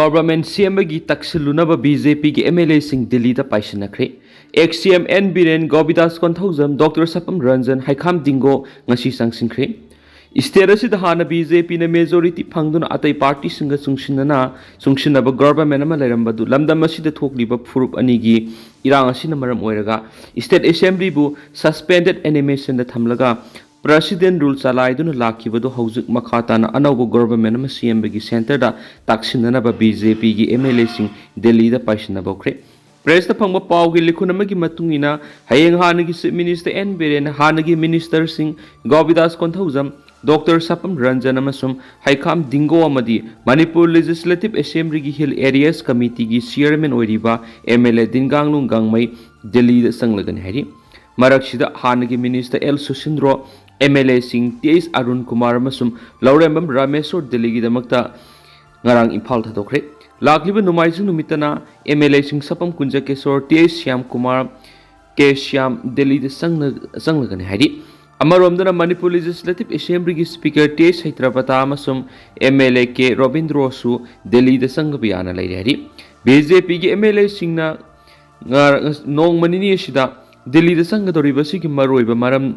Government सेमगी तक्सिलुनब BJP के MLA सिंह दिल्ली दा पाइसनखरे XCM N Biren Govindas Konthoujam doctor Sapam Ranjan हाइखाम दिंगो ngasi संगसिंखरे स्टेट असिद हाना बीजेपी ने मेजोरिटी फंगदुन अतै पार्टी सिंग सुंगसिनब गवर्नमेंट अमा लेरंबदु लमदम असिद थोकलिब फुरुप अनिगी इरांग असिन मरम ओइरगा स्टेट असेंबली बु सस्पेंडेड एनिमेशन दा थमलगा प्रेसिडेंट रूल चलाइदुन लाखिबदु हौजिक मखाताना अनौब गवर्नमेंट अमा सीएमबी सेंटर दा ताक्सिननब बीजेपी की MLA सिंह दिल्ली दा पाइसनबखरे प्रेस दा फंगबा पावगी लिखुनमगी मतुंगिना हयेंग हानगी चीफ मिनिस्टर N Biren हानगी मिनिस्टर सिंह गोविदास कोंथौजम डॉक्टर सपम रंजन अमसुम हाइखाम दिंगो अमदी मणिपुर लेजिस्लेटिव असेंबली की हिल एरियाज कमिटी की चेयरमैन ओइरिबा MLA दिनगांगलुंग गांगमई दिल्ली दा संगलगन हैरी मरकसिदा हानगी मिनिस्टर L सुशिंद्रो MLA सिंह TS अरुण कुमार अमसुम लौरेंबम रामेश्वर दिल्ली की दमकता ngarang imphal thadokre lakliba numaijing numitana MLA Singh सपम कुंजकेश्वर TS Shyam Kumar के श्याम दिल्ली दा संगलगन हैरी अमरोमदना मणिपुर लेजिस्लेटिव असेंबली की स्पीकर TS हैदराबाद अमसुम MLA के रविंद्रोसु दिल्ली दा संगबियाना लैरेरी बीजेपी की MLA सिंहना नोंग मनिनी असिदा दिल्ली दा संगदोरिबा सिगी मरोइबा मरम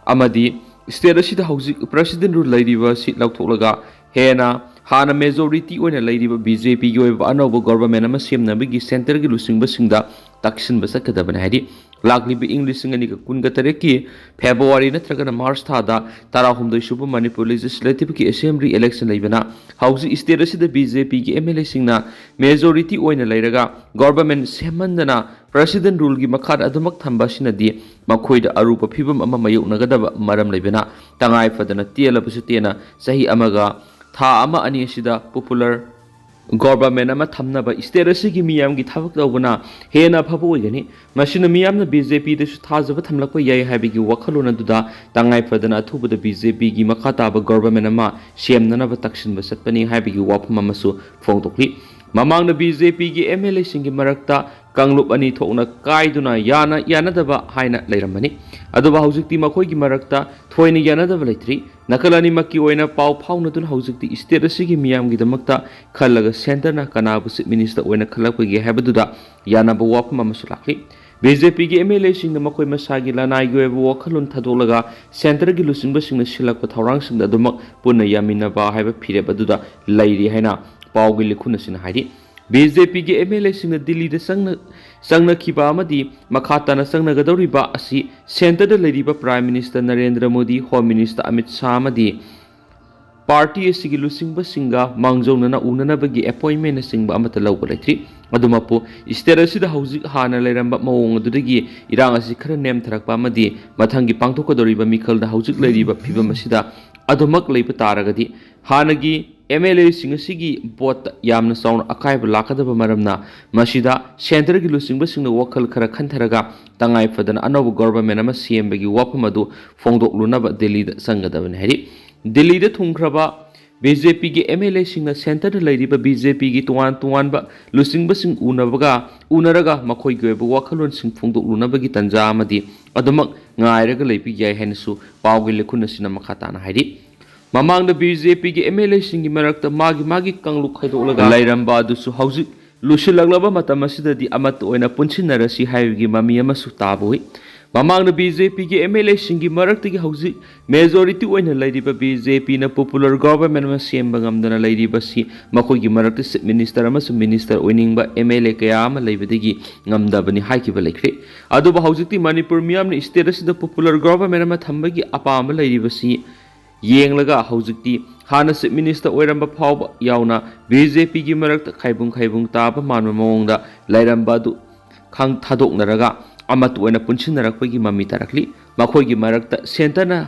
अमदी स्टेट असिदा हौजिक प्रेसिडेंट रूल लैरिबा सीट लौथोलगा हेना हाना मेजोरिटी ओइना लैरिबा बीजेपी की ओइबा अनौब गवर्नमेंट अमा सेमनबगी सेंटर की लुसिंगबा सिंगदा तक्सिनबा सकदबन हैरी लाखलिबा इंग्लिश सिंगनी का कुनगतरे की फेब्रुवारी नत्रगना मार्च थादा 18 सुबह मणिपुर लेजिस्लेटिव की असेंबली इलेक्शन लेबना हौजिक स्टेट असिदा बीजेपी की MLA सिंगना मेजोरिटी ओइना लैरगा गवर्नमेंट सेमंदना प्रेसिडेंट रूल की मखाद अदुमक थंबासिनदी मखोइदा अरुप फिबम अमा मयोनगदब मरम लेबना तंगाई फदना तेलबसु तेना सही अमगा था अमा अनि असिदा पॉपुलर गवर्नमेंट अमा थमनबा स्टेट असिगी मियामगी थबक तौबना हेना फबो ओइगनी मसिना मियामना बीजेपी दसु थाजब थमलकप याय हाबिगी वखलोन अदुदा तंगाई फदना अथुबदा बीजेपी की मखाताब गवर्नमेंट अमा सेमननबा तक्सिनबा सतपनी हाबिगी वाफम अमसु फोंदोकली ममांगना बीजेपी की MLA सिंगी मरक्ता कांगलुप अनि थोकना कायदुना यानदबा हाइना लैरमनी अदुबा हौजिकती मखोइगी मरक्ता थोइना यानदबा लैत्रि नकल अनिमक्की ओइना पाव फाउनदुन हौजिकती स्टेट असिगी मियामगी दमक्ता खल्लगा सेंटरना कनाबु चीफ मिनिस्टर ओइना खल्लकपगी हाबदुदा यानबा वाफम अमसु लाखली बीजेपी की MLA सिंह मखोइ मसागी लानाइगी ओइबा वखलोन थदोलगा सेंटर की लुसिंबा सिंगना सिलकपा थौरांग सिंगदा दुमक पुन्ना यामिनबा हाइबा फिरेब अदुदा लैरि हाइना पावगी लिखुनसिना हाइरि बीजेपी के MLA सिंह दिल्ली दा संगनखिबा अमदी मखाताना संगनगदौरिबा असि सेंटर दा लैरिबा prime minister Narendra Modi home minister Amit Shah अमदी पार्टी असिगी लुसिंगबा सिंगा मांगजौनना उननबगी अपॉइंटमेंट सिंगबा अमता लौबा लैत्रि अदुमपु स्टेट असिदा हौजिक हाना लैरंबा मवोंग अदुदगी इरांग असि खरा नेम थरकपा अमदी मथंगी पांगथोकदौरिबा मिखलदा हौजिक लैरिबा फिबम असिदा अदुमक लैबा तारगदी हानगी MLA सिंह असिगी बोट यामना साउन अकायब लाकदबा मरमना मसिदा सेंटर की लुसिंगबा सिंगना वखल खरा खंथरगा तंगाई फदना अनौब गवर्नमेंट अमा सीएमबगी वाफम अदु फोंदोकलुनबा दिल्ली दा संगदबन हैरी दिल्ली दा थुंखरबा बीजेपी की MLA सिंगना सेंटर लैरिबा बीजेपी की तुआन लुसिंगबा सिंग उनरगा मखोइगी ओइबा वखलोन सिंग फोंदोकलुनबगी तंजा अमदी अदुमक ngairaga leipi yai hensu pawgi lekhunasina makhataana hairi mamangda BJP की MLA सिंगी मरक्ता मागी कंगलु खाइदोलगा लाइरंबा दुसु हौजिक लुसिलगलबा मतम असिददि अमत ओइना पुनसिनरसि हाइबगी ममी अमसु ताबोइ ममांगदा BJP की MLA सिंगी मरक्तगी हौजिक मेजोरिटी ओइना लैरिबा BJP ना पॉपुलर गवर्नमेंट मा सेमबा ngamdana लैरिबसि मखोइगी मरक्ता चीफ मिनिस्टर अमसु मिनिस्टर ओइनिंगबा MLA कया अमा लैबदगी ngamdabani हाइकिबा लैख्रे अदुबा हौजिकति मणिपुर मियामना स्टेट असिदा पॉपुलर गवर्नमेंट अमा थंबगी अपामा लैरिबसि येंगलगा हौजिकति हाना चीफ मिनिस्टर ओइरंबा फावबा याउना BJP की मरक्ता खाइबुंग ताबा मानबा मवोंगदा लैरंबा दु खांग थादोकनरगा अमत ओइना पुनसिनरकपगी ममी तारकली मखोइगी मरक्ता सेंटरना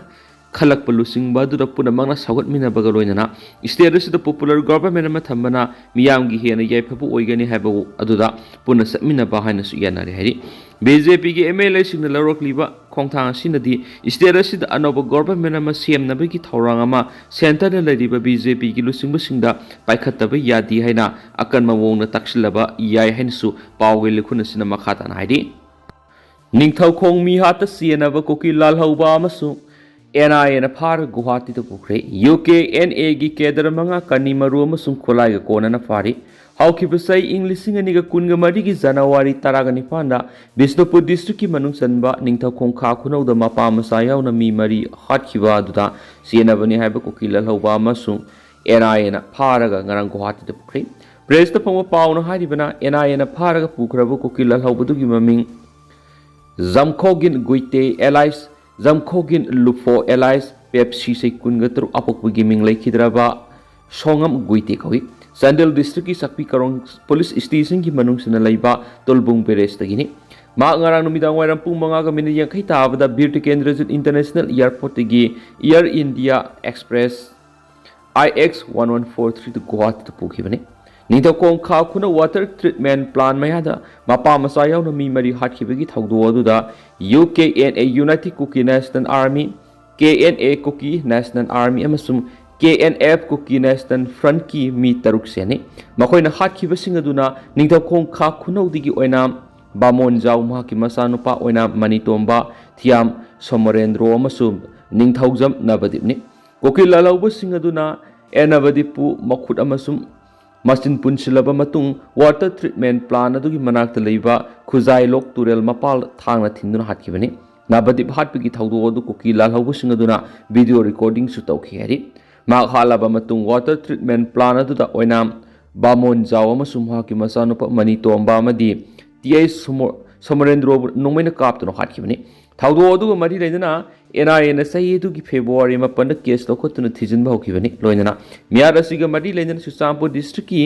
खलक लुसिंगबा दुदा पुनमंगना सागतमिनबगा लोइनना स्टेट असिदा पॉपुलर गवर्नमेंट अमा थंबना मियामगी हेना याइफबु ओइगनी हाइबा अदुदा पुन समिनबा हाइनसु यानारे हाइरि BJP की MLA सिंगना लौरकलिबा खोंथांग असिनदि स्टेट असिदा अनौब गवर्नमेंट अमा सेमनबगी थौरांग अमा सेंटर लैरिबा BJP की लुसिंगबा सिंगदा पाइखतबा यादि हाइना अकनमा मवोंगना ताक्सिलबा याइ हाइनसु पावगे लिखुनसिना मखाताना हाइरि निंगथौखोंग मिहाता सियनबा कुकी लालहौबा अमसु NIA na फार गुवाहाटी तो पुखरे UK NA की केदर मंगा कनी मरु अमसुंग खोलाइगा कोना ना फारी ꯍꯧꯈꯤꯕ ꯏꯪ 2019ꯒꯤ ꯖꯅꯋꯥꯔꯤ 19ꯗ ꯕꯤꯁꯅꯨꯄꯨꯔ ꯗꯤꯁꯇ꯭ꯔꯤꯛꯀꯤ ꯃꯅꯨꯡ ꯆꯟꯕ ꯅꯤꯡꯊꯧꯈꯣꯡ ꯈꯥ ꯈꯨꯅꯧꯗ ꯃꯄꯥ ꯃꯆꯥ ꯌꯥꯎꯅ ꯃꯤ 3 ꯍꯥꯠꯈꯤꯕ ꯑꯗꯨꯗ ꯆꯦꯟꯅꯕꯅꯤ ꯍꯥꯏꯕ ꯀꯨꯀꯤ ꯂꯜꯍꯧꯕ ꯑꯃꯁꯨꯡ NIAꯅ ꯐꯥꯔꯒ ꯉꯔꯥꯡ ꯒꯨꯋꯥꯍꯥꯇꯤꯗ ꯄꯨꯈ꯭ꯔꯦ꯫ ꯄ꯭ꯔꯦꯁꯇ ꯐꯪꯕ ꯄꯥꯎꯅ ꯍꯥꯏꯔꯤꯕꯅ NIAꯅ ꯐꯥꯔꯒ ꯄꯨꯈ꯭ꯔꯕ ꯀꯨꯀꯤ ꯂꯜꯍꯧꯕꯗꯨꯒꯤ ꯃꯃꯤꯡ ꯖꯝꯈꯣꯒꯤꯟ ꯒꯨꯏꯇꯦ ꯑꯦꯂꯥꯏꯁ ꯖꯝꯈꯣꯒꯤꯟ ꯂꯨꯐꯣ ꯑꯦꯂꯥꯏꯁ ꯄꯦꯞꯁꯤ ꯆꯍꯤ 23 ꯑꯄꯣꯛꯄꯒꯤ ꯃꯤꯡ ꯂꯩꯈꯤꯗ꯭ꯔꯕ ꯁꯣꯉꯝ ꯒꯨꯏꯇꯦ ꯀꯧꯏ꯫ ꯆꯥꯟꯗꯦꯜ ꯗꯤꯁꯇ꯭रिꯛꯀꯤ ꯁꯛꯄꯤ ꯀꯔꯣꯡ ꯄꯨꯂꯤꯁ ꯁ꯭ꯇꯦꯁꯟꯒꯤ ꯃꯅꯨꯡꯁꯤꯅ ꯂꯩꯕ ꯇꯨꯜꯕꯨꯡ ꯕꯦꯔꯦꯖꯇꯒꯤꯅꯤ꯫ ꯃꯍꯥꯛ ꯉꯔꯥꯡ ꯅꯨꯃꯤꯗꯥꯡ ꯋꯥꯏꯔꯝ ꯄꯨꯡ 5:50 ꯇꯥꯕꯗ ꯕꯤꯔ ꯇꯤꯀꯦꯟꯗ꯭ꯔꯖꯤꯠ ꯏꯟꯇꯔꯅꯦꯁꯅꯦꯜ ꯏꯌꯥꯔꯄꯣꯔꯠꯇꯒꯤ ꯏꯌꯔ ꯏꯟꯗꯤꯌꯥ ꯑꯦꯛꯁꯄ꯭ꯔꯦꯁ IX1143 ꯒꯨꯋꯥꯍꯥꯇꯤꯗ ꯄꯨꯈꯤꯕꯅꯤ꯫ ꯅꯤꯡꯊꯧꯈꯣꯡ ꯈꯥ ꯈꯨꯅꯧ ꯋꯥꯇꯔ ꯇ꯭ꯔꯤꯠꯃꯦꯟꯠ ꯄ꯭ꯂꯥꯟ ꯃꯌꯥꯗ ꯃꯄꯥ ꯃꯆꯥ ꯌꯥꯎꯅ ꯃꯤ 3 ꯍꯥꯠꯈꯤꯕꯒꯤ ꯊꯧꯗꯣꯛ ꯑꯗꯨꯗ UKNA United cookie national army, KNA cookie national army ꯑꯃꯁꯨꯡ KNF ꯀꯨꯀꯤ ꯅꯦꯁꯅꯦꯜ ꯐ꯭ꯔꯟꯠꯀꯤ ꯃꯤ 6 ꯁꯦꯟꯅꯩ꯫ ꯃꯈꯣꯏꯅ ꯍꯥꯠꯈꯤꯕꯁꯤꯡ ꯑꯗꯨꯅ ꯅꯤꯡꯊꯧꯈꯣꯡ ꯈꯥ ꯈꯨꯅꯧꯗꯒꯤ ꯑꯣꯏꯅꯥꯝ ꯕꯥꯃꯣꯟꯖꯥꯎ, ꯃꯍꯥꯛꯀꯤ ꯃꯆꯥꯅꯨꯄꯥ ꯑꯣꯏꯅꯥꯝ ꯃꯅꯤꯇꯣꯝꯕ, ꯊꯤꯌꯥꯝ ꯁꯣꯃꯔꯦꯟꯗ꯭ꯔꯣ ꯑꯃꯁꯨꯡ ꯅꯤꯡꯊꯧꯖꯝ ꯅꯕꯗꯤꯞꯅꯤ꯫ ꯀꯨꯀꯤ ꯂꯜꯍꯧꯕꯁꯤꯡ ꯑꯗꯨꯅ ꯅꯕꯗꯤꯞꯄꯨ ꯃꯈꯨꯠ ꯑꯃꯁꯨꯡ ꯃꯆꯤꯟ ꯄꯨꯟꯁꯤꯜꯂꯕ ꯃꯇꯨꯡ ꯋꯥꯇꯔ ꯇ꯭ꯔꯤꯠꯃꯦꯟꯠ ꯄ꯭ꯂꯥꯟ ꯑꯗꯨꯒꯤ ꯃꯅꯥꯛꯇ ꯂꯩꯕ ꯈꯨꯖꯥꯏꯂꯣꯛ ꯇꯨꯔꯦꯜ ꯃꯄꯥꯜꯗ ꯊꯥꯡꯅ ꯊꯤꯟꯗꯨꯅ ꯍꯥꯠꯈꯤꯕꯅꯤ꯫ ꯅꯕꯗꯤꯞ ꯍꯥꯠꯄꯒꯤ ꯊꯧꯗꯣꯛ ꯑꯗꯨ ꯀꯨꯀꯤ ꯂꯜꯍꯧꯕꯁꯤꯡ ꯑꯗꯨꯅ ꯚꯤꯗꯤꯑꯣ ꯔꯦꯀꯣꯔꯗꯤꯡꯁꯨ ꯇꯧꯈꯤ ꯍꯥꯏꯔꯤ꯫ ꯃꯍꯥꯛ ꯍꯥꯠꯂꯕ ꯃꯇꯨꯡ ꯋꯥꯇꯔ ꯇ꯭ꯔꯤꯠꯃꯦꯟꯠ ꯄ꯭ꯂꯥꯟ ꯑꯗꯨꯗ ꯑꯣꯏꯅꯥꯝ ꯕꯥꯃꯣꯟꯖꯥꯎ ꯑꯃꯁꯨꯡ ꯃꯍꯥꯛꯀꯤ ꯃꯆꯥꯅꯨꯄꯥ ꯃꯅꯤꯇꯣꯝꯕ ꯑꯃꯗꯤ ꯁꯣꯃꯔꯦꯟꯗ꯭ꯔꯣꯕꯨ ꯅꯣꯡꯃꯩꯅ ꯀꯥꯞꯇꯨꯅ ꯍꯥꯠꯈꯤꯕꯅꯤ꯫ ꯊꯧꯗꯣꯛ ꯑꯗꯨꯒ ꯃꯔꯤ ꯂꯩꯅꯅ NIAꯅ ꯆꯍꯤ ꯑꯗꯨꯒꯤ ꯐꯦꯕ꯭ꯔꯨꯋꯥꯔꯤ 9ꯗ ꯀꯦꯁ ꯂꯧꯈꯠꯇꯨꯅ ꯊꯤꯖꯤꯟꯕ ꯍꯧꯈꯤꯕꯅꯤ꯫ ꯂꯣꯏꯅꯅ ꯃꯤꯌꯥꯠ ꯑꯁꯤꯒ ꯃꯔꯤ ꯂꯩꯅꯅ ꯆꯨꯔꯆꯥꯟꯄꯨꯔ ꯗꯤꯁꯇ꯭ꯔꯤꯛꯀꯤ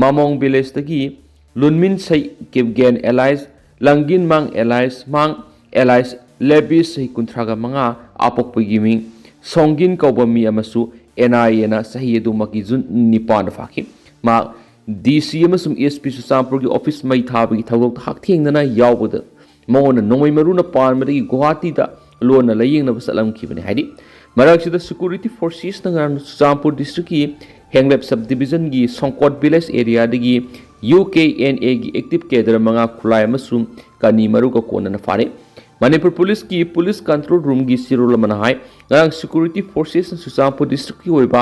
ꯃꯃꯣꯡ ꯚꯤꯂꯦꯖꯇꯒꯤ ꯂꯨꯟꯃꯤꯟꯁꯩ ꯀꯤꯞꯒꯦꯟ ꯑꯦꯂꯥꯏꯁ, ꯂꯪꯒꯤꯟ ꯃꯥꯡ ꯑꯦꯂꯥꯏꯁ, ꯃꯥꯡ ꯑꯦꯂꯥꯏꯁ ꯂꯦꯕꯤꯁ ꯆꯍꯤ 35 ꯑꯄꯣꯛꯄꯒꯤ ꯃꯤꯡ ꯁꯣꯡꯒꯤꯟ ꯀꯧꯕ ꯃꯤ ꯑꯃꯁꯨ NIAꯅ ꯆꯍꯤ ꯑꯗꯨꯃꯛꯀꯤ ꯖꯨꯟ 9ꯗ ꯐꯥꯈꯤ꯫ ꯃꯍꯥꯛ DC ꯑꯃꯁꯨꯡ SP ꯆꯨꯔꯆꯥꯟꯄꯨꯔꯒꯤ ꯑꯣꯐꯤꯁ ꯃꯩ ꯊꯥꯕꯒꯤ ꯊꯧꯗꯣꯛꯇ ꯍꯛꯊꯦꯡꯅꯅ ꯌꯥꯎꯕꯗ ꯃꯉꯣꯟꯗ ꯅꯣꯡꯃꯩ ꯃꯔꯨꯅ ꯄꯥꯟꯕꯗꯒꯤ ꯒꯨꯋꯥꯍꯥꯇꯤꯗ ꯂꯣꯟꯅ ꯂꯥꯌꯦꯡꯅꯕ ꯆꯠꯂꯝꯈꯤꯕꯅꯤ ꯍꯥꯏꯔꯤ꯫ ꯃꯔꯛꯁꯤꯗ ꯁꯦꯀ꯭ꯌꯨꯔꯤꯇꯤ ꯐꯣꯔꯁꯦꯁꯅ ꯉꯔꯥꯡ ꯆꯨꯔꯆꯥꯟꯄꯨꯔ ꯗꯤꯁꯇ꯭ꯔꯤꯛꯀꯤ ꯍꯦꯡꯂꯦꯞ ꯁꯕ ꯗꯤꯕꯤꯖꯟꯒꯤ ꯁꯣꯡꯀꯣꯠ ꯚꯤꯂꯦꯖ ꯑꯦꯔꯤꯌꯥꯗꯒꯤ UKNAꯒꯤ ꯑꯦꯛꯇꯤꯚ ꯀꯦꯗꯔ 5 ꯈꯨꯠꯂꯥꯏ ꯑꯃꯁꯨꯡ ꯀꯅꯤ ꯃꯔꯨꯒ ꯀꯣꯟꯅꯅ ꯐꯥꯔꯦ꯫ ꯃꯅꯤꯄꯨꯔ ꯄꯨꯂꯤꯁꯀꯤ ꯄꯨꯂꯤꯁ ꯀꯟꯇ꯭ꯔꯣꯜ ꯔꯨꯝꯒꯤ ꯆꯤꯔꯣꯜ ꯑꯃꯅ ꯍꯥꯏ ꯉꯔꯥꯡ ꯁꯦꯀ꯭ꯌꯨꯔꯤꯇꯤ ꯐꯣꯔꯁꯦꯁꯅ ꯆꯨꯔꯆꯥꯟꯄꯨꯔ ꯗꯤꯁꯇ꯭ꯔꯤꯛꯀꯤ ꯑꯣꯏꯕ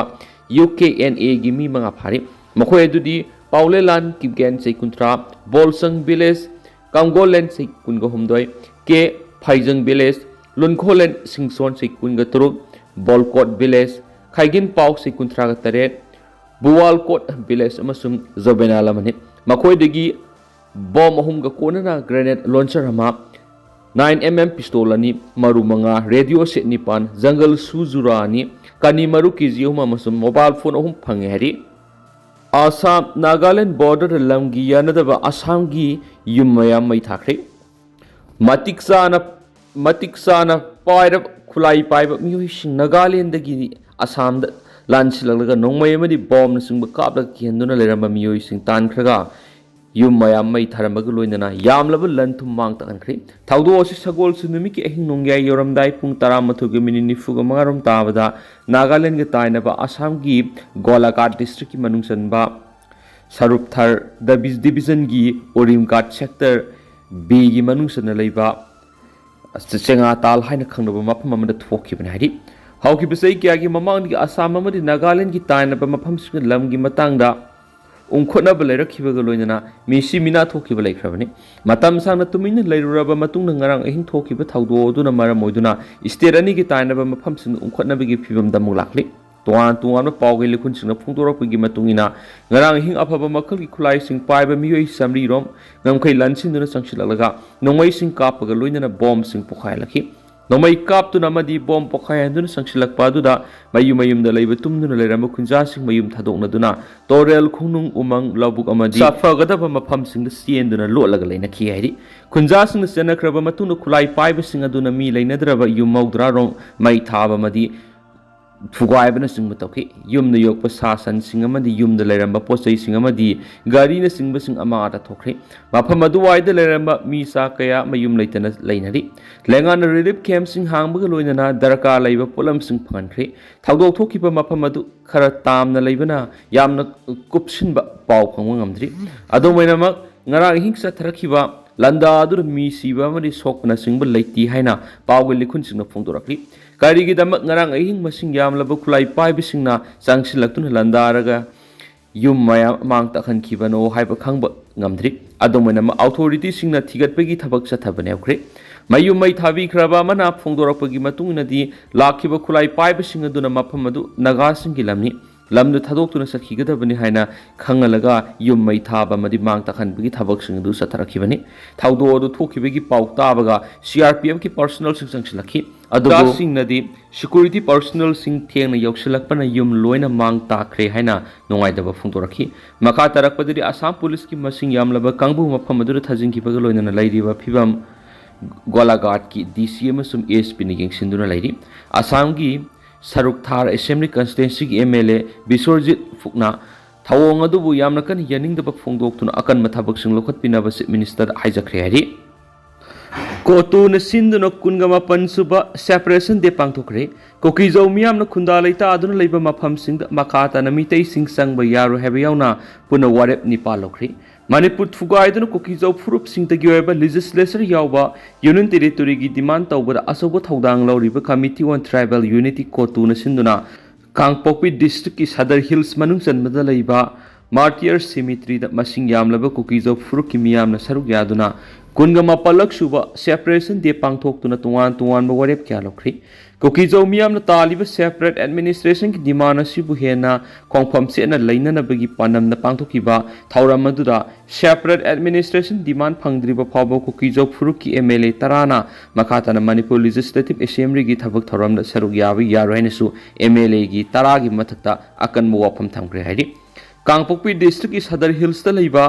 UKNAꯒꯤ ꯃꯤ 5 ꯐꯥꯔꯤ꯫ ꯃꯈꯣꯏ ꯑꯗꯨꯗꯤ ꯄꯥꯎꯂꯦꯂꯥꯟ ꯀꯤꯞꯒꯦꯟ ꯆꯍꯤ 30, ꯕꯣꯜꯁꯪ ꯚꯤꯂꯦꯖ, ꯀꯝꯒꯣꯂꯦꯟ ꯆꯍꯤ 19, K ꯐꯥꯏꯖꯪ ꯚꯤꯂꯦꯖ, ꯂꯨꯟꯈꯣꯂꯦꯟ ꯁꯤꯡꯁꯣꯟ ꯆꯍꯤ 19, ꯕꯣꯜꯀꯣꯠ ꯚꯤꯂꯦꯖ, ꯈꯥꯏꯒꯤꯟ ꯄꯥꯎ ꯆꯍꯤ 38, ꯕꯨꯋꯥꯜꯀꯣꯠ ꯚꯤꯂꯦꯖ ꯑꯃꯁꯨꯡ ꯖꯣꯕꯦꯅꯥꯜ ꯑꯃꯅꯤ꯫ ꯃꯈꯣꯏꯗꯒꯤ ꯕꯣꯝ 3ꯒ ꯀꯣꯟꯅꯅ ꯒ꯭ꯔꯦꯅꯦꯗ ꯂꯣꯟꯆꯔ ꯑꯃ, 9mm ꯄꯤꯁꯇꯣꯜ 2, ꯃꯔꯨ 5, ꯔꯦꯗꯤꯑꯣ ꯁꯦꯠ 9, ꯖꯪꯒꯜ ꯁꯨ ꯖꯨꯔꯥ 2, ꯀꯅꯤ ꯃꯔꯨ KG 3 ꯑꯃꯁꯨꯡ ꯃꯣꯕꯥꯏꯜ ꯐꯣꯟ 3 ꯐꯪꯉꯦ ꯍꯥꯏꯔꯤ꯫ ꯑꯁꯥꯝ ꯅꯥꯒꯥꯂꯦꯟ ꯕꯣꯔꯗꯔꯗ ꯂꯝꯒꯤ ꯌꯥꯅꯗꯕ ꯑꯁꯥꯝꯒꯤ ꯌꯨꯝ ꯃꯌꯥꯝ ꯃꯩ ꯊꯥꯈ꯭ꯔꯦ꯫ ꯃꯇꯤꯛ ꯆꯥꯅ ꯈꯨꯠꯂꯥꯏ ꯄꯥꯏꯕ ꯃꯤꯑꯣꯏꯁꯤꯡ ꯅꯥꯒꯥꯂꯦꯟꯗꯒꯤ ꯑꯁꯥꯝꯗ ꯂꯥꯟꯁꯤꯜꯂꯛꯂꯒ ꯅꯣꯡꯃꯩ ꯑꯃꯗꯤ ꯕꯣꯝꯅꯆꯤꯡꯕ ꯀꯥꯞꯂꯒ ꯀꯤꯍꯟꯗꯨꯅ ꯂꯩꯔꯝꯕ ꯃꯤꯑꯣꯏꯁꯤꯡ ꯇꯥꯟꯈ꯭ꯔꯒ ꯌꯨꯝ ꯃꯌꯥꯝ ꯃꯩ ꯊꯥꯔꯝꯕꯒ ꯂꯣꯏꯅꯅ ꯌꯥꯝꯂꯕ ꯂꯟ ꯊꯨꯝ ꯃꯥꯡ ꯇꯥꯛꯍꯟꯈ꯭ꯔꯦ꯫ ꯊꯧꯗꯣꯛ ꯑꯁꯤ ꯁꯒꯣꯜꯁꯦꯟ ꯅꯨꯃꯤꯠꯀꯤ ꯑꯍꯤꯡ ꯅꯣꯡꯌꯥꯏ ꯌꯧꯔꯝꯗꯥꯏ ꯄꯨꯡ 13:45 ꯇꯥꯕꯗ ꯅꯥꯒꯥꯂꯦꯟꯗꯒ ꯇꯥꯏꯅꯕ ꯑꯁꯥꯝꯒꯤ ꯒꯣꯂꯥꯘꯥꯠ ꯗꯤꯁꯇ꯭ꯔꯤꯛꯀꯤ ꯃꯅꯨꯡ ꯆꯟꯕ ꯁꯔꯨꯞꯊꯔ ꯗꯤꯕꯤꯖꯟꯒꯤ ꯎꯔꯤꯝꯘꯥꯠ ꯁꯦꯛꯇꯔ Bꯒꯤ ꯃꯅꯨꯡ ꯆꯟꯅ ꯂꯩꯕ ꯆꯦꯡꯉꯥꯇꯥꯜ ꯍꯥꯏꯅ ꯈꯪꯅꯕ ꯃꯐꯝ ꯑꯃꯗ ꯊꯣꯛꯈꯤꯕꯅꯤ ꯍꯥꯏꯔꯤ꯫ ꯍꯧꯈꯤꯕ ꯆꯍꯤ ꯀꯌꯥꯒꯤ ꯃꯃꯥꯡꯗꯒꯤ ꯑꯁꯥꯝ ꯑꯃꯗꯤ ꯅꯥꯒꯥꯂꯦꯟꯗꯒꯤ ꯇꯥꯏꯅꯕ ꯃꯐꯝꯁꯤꯡꯗ ꯂꯝꯒꯤ ꯃꯇꯥꯡꯗ ꯎꯪꯈꯠꯅꯕ ꯂꯩꯔꯛꯈꯤꯕꯒ ꯂꯣꯏꯅꯅ ꯃꯤꯁꯤ ꯃꯤꯅꯥ ꯊꯣꯛꯈꯤꯕ ꯂꯩꯈ꯭ꯔꯕꯅꯤ꯫ ꯃꯇꯝ ꯁꯥꯡꯅ ꯇꯨꯃꯤꯟꯅ ꯂꯩꯔꯨꯔꯕ ꯃꯇꯨꯡꯗ ꯉꯔꯥꯡ ꯑꯍꯤꯡ ꯊꯣꯛꯈꯤꯕ ꯊꯧꯗꯣꯛ ꯑꯗꯨꯅ ꯃꯔꯝ ꯑꯣꯏꯗꯨꯅ ꯁ꯭ꯇꯦꯠ ꯑꯅꯤꯒꯤ ꯇꯥꯏꯅꯕ ꯃꯐꯝꯁꯤꯡꯗ ꯎꯪꯈꯠꯅꯕꯒꯤ ꯐꯤꯚꯝꯗ ꯑꯃꯨꯛ ꯂꯥꯛꯂꯤ꯫ ꯇꯣꯉꯥꯟꯕ ꯄꯥꯎꯒꯤ ꯂꯤꯈꯨꯟꯁꯤꯡꯅ ꯐꯣꯡꯗꯣꯔꯛꯄꯒꯤ ꯃꯇꯨꯡꯏꯟꯅ ꯉꯔꯥꯡ ꯑꯍꯤꯡ ꯑꯐꯕ ꯃꯈꯜꯒꯤ ꯈꯨꯠꯂꯥꯏꯁꯤꯡ ꯄꯥꯏꯕ ꯃꯤꯑꯣꯏ 100 ꯔꯣꯝ ꯉꯝꯈꯩ ꯂꯥꯟꯁꯤꯟꯗꯨꯅ ꯆꯪꯁꯤꯜꯂꯛꯂꯒ ꯅꯣꯡꯃꯩꯁꯤꯡ ꯀꯥꯞꯄꯒ ꯂꯣꯏꯅꯅ ꯕꯣꯝꯕꯁꯤꯡ ꯄꯣꯈꯥꯏꯍꯜꯂꯛꯈꯤ꯫ ꯅꯣꯡꯃꯩ ꯀꯥꯞꯇꯨꯅ ꯑꯃꯗꯤ ꯕꯣꯝ ꯄꯣꯈꯥꯏꯍꯟꯗꯨꯅ ꯆꯪꯁꯤꯜꯂꯛꯄ ꯑꯗꯨꯗ ꯃꯌꯨꯝꯗ ꯂꯩꯕ ꯇꯨꯝꯗꯨꯅ ꯂꯩꯔꯝꯕ ꯈꯨꯟꯖꯥꯁꯤꯡ ꯃꯌꯨꯝ ꯊꯥꯗꯣꯛꯅꯗꯨꯅ ꯇꯣꯔꯦꯜ, ꯈꯣꯡꯅꯨꯡ, ꯎꯃꯪ, ꯂꯧꯕꯨꯛ ꯑꯃꯗꯤ ꯁꯥꯐꯒꯗꯕ ꯃꯐꯝꯁꯤꯡꯗ ꯆꯦꯟꯗꯨꯅ ꯂꯣꯠꯂꯒ ꯂꯩꯅꯈꯤ ꯍꯥꯏꯔꯤ꯫ ꯈꯨꯟꯖꯥꯁꯤꯡꯅ ꯆꯦꯟꯅꯈ꯭ꯔꯕ ꯃꯇꯨꯡꯗ ꯈꯨꯠꯂꯥꯏ ꯄꯥꯏꯕꯁꯤꯡ ꯑꯗꯨꯅ ꯃꯤ ꯂꯩꯅꯗ꯭ꯔꯕ ꯌꯨꯝ 60 ꯔꯣꯝ ꯃꯩ ꯊꯥꯕ ꯑꯃꯗꯤ ꯊꯨꯒꯥꯏꯕꯅꯆꯤꯡꯕ ꯇꯧꯈꯤ꯫ ꯌꯨꯝꯗ ꯌꯣꯛꯄ ꯁꯥ ꯁꯟꯁꯤꯡ ꯑꯃꯗꯤ ꯌꯨꯝꯗ ꯂꯩꯔꯝꯕ ꯄꯣꯠꯆꯩꯁꯤꯡ ꯑꯃꯗꯤ ꯒꯥꯔꯤꯅꯆꯤꯡꯕꯁꯤꯡ ꯑꯃꯥꯡ ꯑꯇꯥ ꯊꯣꯛꯈ꯭ꯔꯦ꯫ ꯃꯐꯝ ꯑꯗꯨꯋꯥꯏꯗ ꯂꯩꯔꯝꯕ ꯃꯤꯆꯥ ꯀꯌꯥ ꯃꯌꯨꯝ ꯂꯩꯇꯅ ꯂꯩꯅꯔꯤ꯫ ꯂꯩꯉꯥꯛꯅ ꯔꯤꯂꯤꯐ ꯀꯦꯝꯞꯁꯤꯡ ꯍꯥꯡꯕꯒ ꯂꯣꯏꯅꯅ ꯗꯔꯀꯥꯔ ꯂꯩꯕ ꯄꯣꯠꯂꯝꯁꯤꯡ ꯐꯪꯍꯟꯈ꯭ꯔꯦ꯫ ꯊꯧꯗꯣꯛ ꯊꯣꯛꯈꯤꯕ ꯃꯐꯝ ꯑꯗꯨ ꯈꯔ ꯇꯥꯝꯅ ꯂꯩꯕꯅ ꯌꯥꯝꯅ ꯀꯨꯞꯁꯤꯟꯕ ꯄꯥꯎ ꯐꯪꯕ ꯉꯝꯗ꯭ꯔꯤ꯫ ꯑꯗꯨꯝ ꯑꯣꯏꯅꯃꯛ ꯉꯔꯥꯡ ꯑꯍꯤꯡ ꯆꯠꯊꯔꯛꯈꯤꯕ ꯂꯥꯟꯗꯥ ꯑꯗꯨꯗ ꯃꯤ ꯁꯤꯕ ꯑꯃꯗꯤ ꯁꯣꯛꯄꯅꯆꯤꯡꯕ ꯂꯩꯇꯦ ꯍꯥꯏꯅ ꯄꯥꯎꯒꯤ ꯂꯤꯈꯨꯟꯁꯤꯡꯅ ꯐꯣꯡꯗꯣꯔꯛꯂꯤ꯫ ꯀꯔꯤꯒꯤꯗꯃꯛ ꯉꯔꯥꯡ ꯑꯍꯤꯡ ꯃꯁꯤꯡ ꯌꯥꯝꯂꯕ ꯈꯨꯠꯂꯥꯏ ꯄꯥꯏꯕꯁꯤꯡꯅ ꯆꯪꯁꯤꯜꯂꯛꯇꯨꯅ ꯂꯥꯟꯗꯥꯔꯒ yum maya mang takhan kibano haiba khangba ngamdri adomena ma authority singna thigatpagi thabak chathabane khre mayum mai thabi khraba mana phongdorakpagi matungna di lakhiba khulai paiba singaduna mafam adu naga singi lamni lamdu thadokuna sakhigadabani haina khangalaga yum mai thaba madi mang takhanbagi thabak singadu satharakibani thawdo adu thokibagi pau tabaga CRPF ki personal singsanglakhi adugo singnadi security personnel sing thengna yausilakpana yum loina mang takhre haina nongaidaba phongdorakhi makha tarakpadiri Assam police ki masing yamlaba kangbu mafam adu thajingkibaga loina lairiba phibam Golaghat ki DCM sum ASP ni yengsinduna lairi Assam gi Saruk Thar Assembly Constituency ki MLA Bisorjit Fukna thawong adubu yamna kan yaningdaba phongdoktuna akan mathabak sing lokhatpinaba minister haijakre hari Kotu na sinduna kungama pansuba separation de pangthokre kokizau miyamna khunda leita aduna leiba mafam singda makata na mitei sing sangba yaru hebe yauna puna warep ni palokre Manipur Thugaiduna kokizau furup singtagi oiba legislature yauba union territory gi demand tawbada asobo thaudang lauriba committee on tribal unity kotu na sinduna Kangpokpi district ki Sadar Hills manung chanbada leiba Martyr Cemetery da masing yamlaba kokizau furup ki miyamna saruk yaduna Kungama palak suba separation de pangthoktuna tungan ba warep kya lokri kokizau miyamna taliba separate administration ki demand asibu hena khongpham sena leinana bagi panam na pangthokiba thauram aduda separate administration demand phangdriba phawba kokizau furuk ki MLA tarana makhatana Manipur Legislative Assembly gi thabak thauram da saruk yabi yaroina su MLA gi tara gi mathakta akan mu wafam thamkre hari Kangpokpi district ki Sadar Hills ta leiba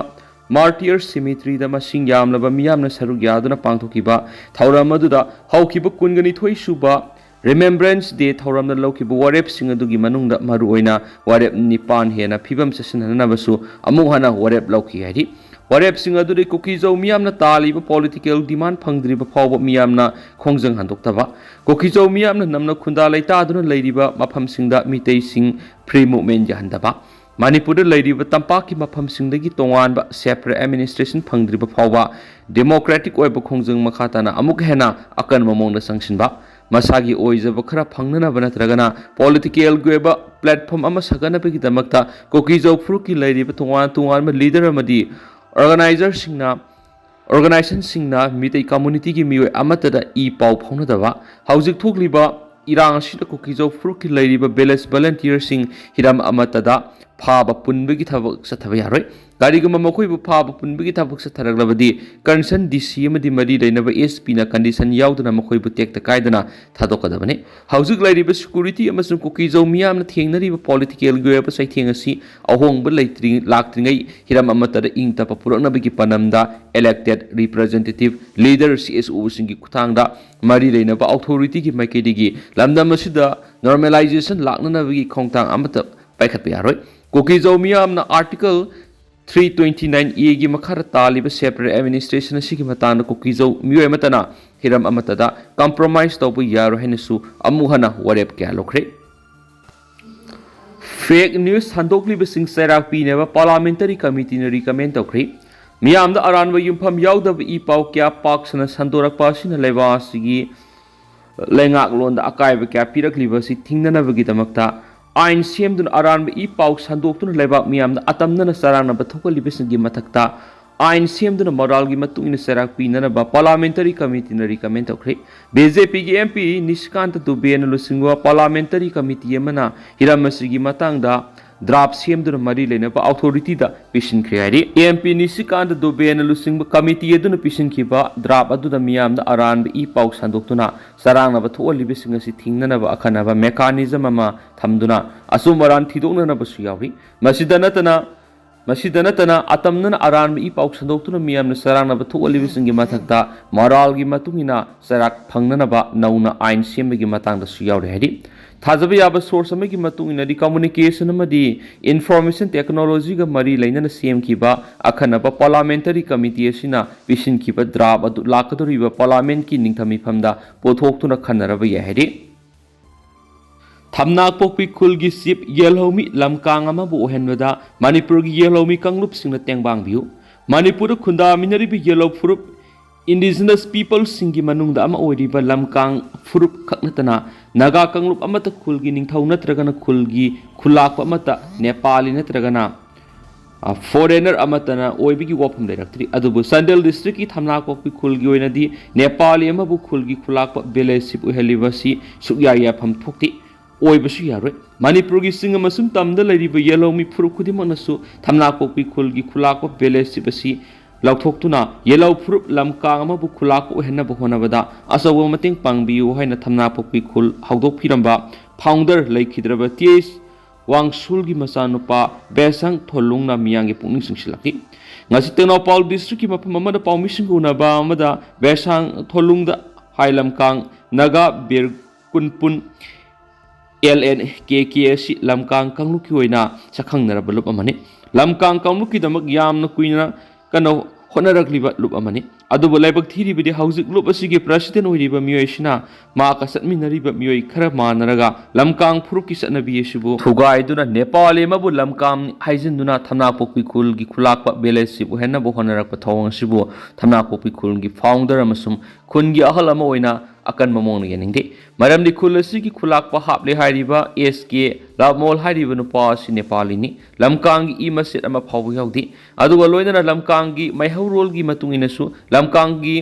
Martyr Cemetery da masing yamlaba miyamna saruk yaduna pangthokiba thauram aduda haukiba kungani thoi suba Remembrance Day thauram na laukiba warep singadugi manungda maru oina warep nipan hena phibam sasinanabasu amu hana warep lauki hari warep singaduri kokizau miyamna taliba political demand phangdriba phawba miyamna khongjang handoktaba kokizau miyamna namna khunda leita aduna leiriba mafam singda mitei sing free movement jahandaba Manipur leiriba tampaki mafam singdagi tonganba separate administration phangdriba phawba democratic oiba khongjang makhatana amuk hena akan mamongda sangsinba Masagi oizaba khara phangnana banatragana political goeba platform ama sagana pegi damakta kokizau fruki leiriba tungan ma leader amadi organization singna mitei community gi mioi amatada e pau phaunadaba haujik thokliba irang sida kokizau fruki leiriba village volunteer sing hiram amatada phaba punbegi thabak sathaba yaroi garigama makhoi phaba punbegi thabak satharaglabadi concern DC amadi mari leinaba SP na condition yauduna makhoi bu tekta kaidana thadokadabane haujik lairiba security amasung kokizau miyamna thengnariba political goeba saithengasi ahongba leitring laktringai hiram amatada ingta papuraknabagi panamda elected representative leader CSO singi kuthangda mari leinaba authority gi maikidigi lamdam asida normalization laknanabagi khongtang amata paikhatpa yaroi kokizau miyamna article 329A gi makhara taliba separate administration asigi matana kokizau mioi matana hiram amatada compromise tawbu yaro henesu amuhana warep kya lokre fake news handokliba sing serak pineba parliamentary committee na recommend tawkri miyamda aranba yumpham yaudab I pau kya paksana sandorakpa sina leba asigi lengak londa akaiba kya pirakliba si thingnanabagi damakta Ain semdun aran I pau sandoktun lebak miyamda atamna sarana bathokalibisingi mathakta ain semdun moral gi matungina serak pinana ba parliamentary committee na recommend tokre BJP gi MP Nishkant Dubena lusingwa parliamentary committee yamana hiramasigi matangda draft semdun mari lena ba authority da pisin khriari MP Nishkant Dubena lusingba committee eduna pisin khiba draft adu da miyamda aran I pau sandoktuna sarana batholibisinga si thingnana ba akhana ba mechanism ama thamduna asumaran thidokna na basu yawi Masidanatana atamna aran I pau sandoktuna miyamna sarana batholibisingi mathakta moral gi matungina sarak phangnana ba nauna ain sembagi matangda su yawre hadi Thajaba yaba source amagi matungina di communication amadi information technology ga mari lainana CM kiba akhana ba parliamentary committee asina vision kiba draft adu lakadoriba parliament ki ningthami phamda pothoktuna khanaraba yahedi Thamnak pokpi khulgi sip yelhomi lamkang ama bu ohenwada Manipur gi yelhomi kanglup singna tengbang biu Manipur khunda minari bi yellow furup indigenous people singi manungda ama oiriba lamkang furup khaknatana naga kanglup amata khulgi ningthau natragana khulgi khulak amata nepali natragana foreigner amatana oibigi wafam leiraktri adubu Sandel district ki thamnakokpi khulgi oinadi Nepali amabu khulgi khulakpa village uhelibasi sukya yafam thokti oibasu yaroi Manipur gi singa masum tamda leiriba yellow mi phuru khudimanasu thamnakokpi khulgi khulakpa village basi lauthokhtuna yellow phuru lamkang amabu khulak ohenna bohonabada asawa mating pangbiu haina thamnakokpi khul hawdok phiramba founder laikhidraba ts Wangsulgi masanupa besang tholungna miyangi pungning singsilaki ngasi Tenopal district ki mapam amada pawmising unaba amada besang tholungda hailam kang naga bir kunpun ln kkc lamkang kangluki oina sakhang naraba lup amani lamkang kangluki damak yamna kuina kano honarakliba lup amani adubu laibak thiribidi hauzik lup asigi president oiriba miyoisina ma ka satminariba miyoi khara manaraga lamkang phuruk ki satnabi yesibu thugaiduna Nepali mabu lamkam haijinduna thamnakpokpi khulgi khulakpa village bu henna bo honarakpa thawang sibu thamnakpokpi khulgi founder amasum khungi ahal ama oina akan mamong na yaningde maramdi khul asigi khulakpa haple hairiba sk lamol hairiba nupa si Nepali ni lamkang i masit ama phawu yaudi aduga loinana lamkang gi maihawrol gi matunginasu lamkang gi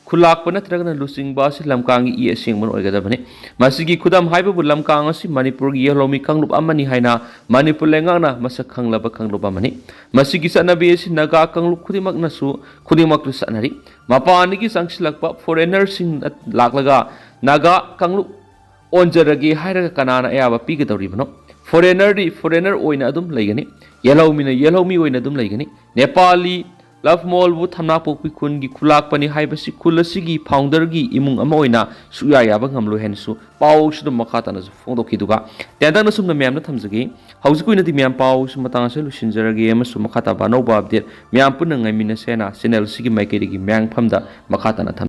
khulakpa natragana lusing ba si lamkang gi i asingman oigadabane masigi khudam haibu lamkang asi Manipur gi yehlomi kanglup amani haina Manipur lengana masak khanglaba kanglup amani masigi sanabi si naga kanglup khudimak nasu khudimak lu sanari mapani gi sangsilakpa foreigners sing laklaga naga kanglup onjaragi hairaga kanana ayaba pigadoribano foreigner oina adum laigani yellow mi oina adum laigani Nepali love mall bu thamnakpokpi khungi khulakpani haibasi khulasigi founder gi imung ama oina suya yaba ngamlo hensu paw sudum makhatana su fongdokhiduga tendana sumna myamna thamjagi haujukuina di myam paw su matanga se lusinjaragi ama su makhata ba no ba update myam punna ngai mina sena channel sigi maikeri gi myang phamda makhatana